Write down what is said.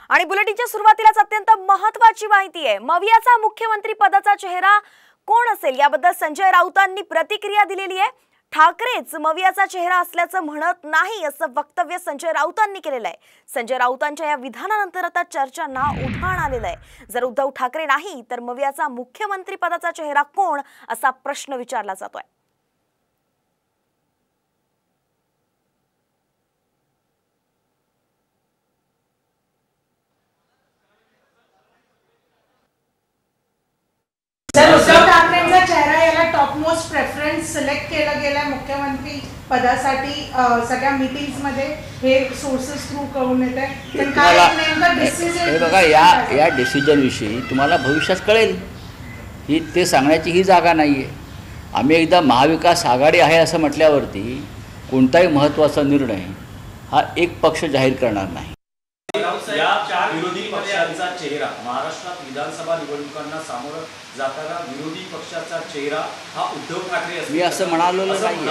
आणि बुलेटिनच्या सुरुवातीलाच अत्यंत महत्त्वाची माहिती आहे। मवियाचा मुख्यमंत्री पदाचा चेहरा कोण असेल याबद्दल संजय राऊतांनी प्रतिक्रिया दिलेली आहे। ठाकरेच मवियाचा चेहरा असल्याचं म्हणत नाही असं वक्तव्य संजय राऊतांनी केलेलं आहे। संजय राऊतांच्या या विधानानंतर आता चर्चांना उधाण आलेलं आहे। जर उद्धव ठाकरे नाही तर मवियाचा मुख्यमंत्री पदाचा चेहरा कोण असा प्रश्न विचारला जातोय। उद्धव ठाकरेंचा चेहरा याला टॉप मोस्ट प्रेफरन्स सिलेक्ट केला गेला मुख्यमंत्री पदासाठी सगळ्या मीटिंग्स मध्ये हे सोर्सेस थ्रू कळून येते। पण काय नेमका डिसिजन हे बघा, या डिसिजन विषयी तुम्हाला भविष्यात कळेल। ही ते सांगण्याची ही जागा नाहीये। आम्ही एकदा महाविकास आघाडी आहे असं म्हटल्यावरती कोणताही महत्त्वाचा निर्णय हा एक पक्ष जाहीर करणार नाही। या चार विरोधी पक्षांचा चेहरा महाराष्ट्रात विधानसभा निवडणुकांना सामोरं जाताना विरोधी पक्षाचा चेहरा हा उद्धव ठाकरे मी असं म्हणालो नाही।